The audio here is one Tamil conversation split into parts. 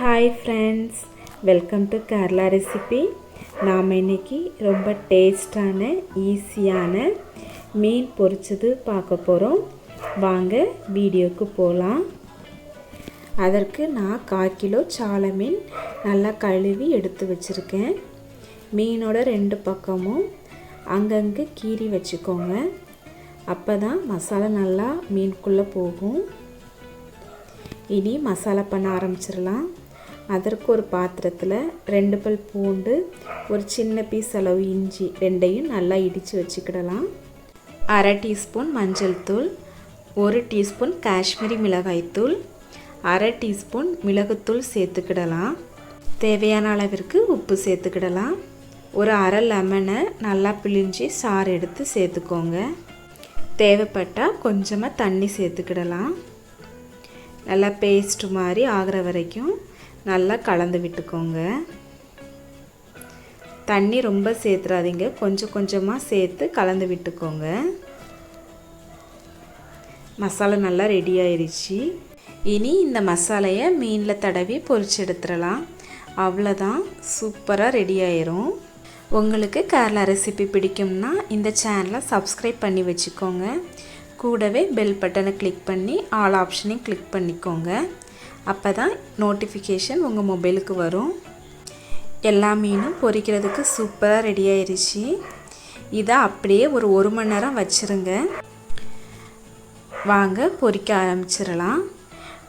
Hi friends, welcome to Kerala recipe. நாம் இன்னைக்கு ரொம்ப டேஸ்டான ஈஸியான மீன் பொரிச்சது பார்க்க போறோம். வாங்க வீடியோக்கு போலாம். அதற்கு நான் 1/4 கிலோ சால மீன் நல்லா கழுவி எடுத்து வச்சிருக்கேன். மீனோட ரெண்டு பக்கமும் அங்கங்க கீறி வச்சுக்கோங்க. அப்பதான் மசாலா நல்லா மீனுக்குள்ள போகும். இனி மசாலா பண்ண ஆரம்பிச்சிடலாம். அதற்கு ஒரு பாத்திரத்தில் 2 பல் பூண்டு, ஒரு சின்ன பீஸ் அளவு இஞ்சி ரெண்டையும் நல்லா இடித்து வச்சுக்கிடலாம். 1/2 டீஸ்பூன் மஞ்சள் தூள், 1 டீஸ்பூன் காஷ்மீரி மிளகாய் தூள், 1/2 டீஸ்பூன் மிளகுத்தூள் சேர்த்துக்கிடலாம். தேவையான அளவிற்கு உப்பு சேர்த்துக்கிடலாம். ஒரு 1/2 லெமனை நல்லா பிழிஞ்சி சாறு எடுத்து சேர்த்துக்கோங்க. தேவைப்பட்டால் கொஞ்சமாக தண்ணி சேர்த்துக்கிடலாம். நல்லா பேஸ்ட் மாதிரி ஆகிற வரைக்கும் நல்லா கலந்து விட்டுக்கோங்க. தண்ணி ரொம்ப சேர்த்துறாதீங்க, கொஞ்சம் கொஞ்சமாக சேர்த்து கலந்து விட்டுக்கோங்க. மசாலா நல்லா ரெடி ஆயிடுச்சு. இனி இந்த மசாலையை மீனில் தடவி பொரிச்சு எடுத்துடலாம். அவ்வளோதான், சூப்பராக ரெடி ஆயிரும். உங்களுக்கு கேரளா ரெசிபி பிடிக்கும்னா இந்த சேனலை சப்ஸ்கிரைப் பண்ணி வச்சுக்கோங்க. கூடவே பெல் பட்டனை கிளிக் பண்ணி ஆல் ஆப்ஷனையும் கிளிக் பண்ணிக்கோங்க. அப்போ தான் நோட்டிஃபிகேஷன் உங்கள் மொபைலுக்கு வரும். எல்லா மீனும் பொரிக்கிறதுக்கு சூப்பராக ரெடி ஆயிடுச்சு. இதை அப்படியே ஒரு 1 மணி நேரம் வச்சுருங்க. வாங்க பொரிக்க ஆரம்பிச்சிடலாம்.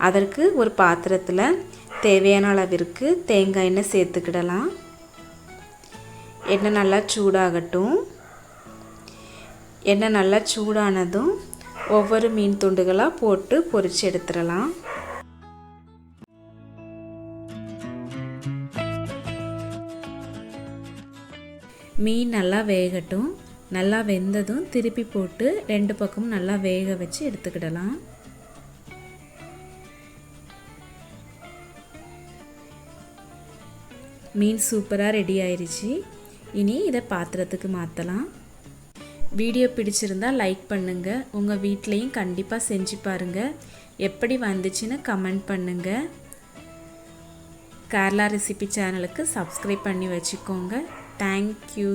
அதற்கு ஒரு பாத்திரத்தில் தேவையான அளவிற்கு தேங்காய் எண்ணெய் சேர்த்துக்கிடலாம். எண்ணெய் நல்லா சூடாகட்டும். எண்ணெய் நல்லா சூடானதும் ஒவ்வொரு மீன் துண்டுகளாக போட்டு பொரிச்சு எடுத்துடலாம். மீன் நல்லா வேகட்டும். நல்லா வெந்ததும் திருப்பி போட்டு 2 பக்கமும் நல்லா வேக வச்சு எடுத்துக்கிடலாம். மீன் சூப்பராக ரெடி ஆயிடுச்சு. இனி இதை பாத்திரத்துக்கு மாற்றலாம். வீடியோ பிடிச்சிருந்தால் லைக் பண்ணுங்கள். உங்கள் வீட்லேயும் கண்டிப்பாக செஞ்சு பாருங்கள். எப்படி வந்துச்சுன்னு கமெண்ட் பண்ணுங்கள். கேரளா ரெசிபி சேனலுக்கு சப்ஸ்கிரைப் பண்ணி வச்சுக்கோங்க. தேங்க்யூ.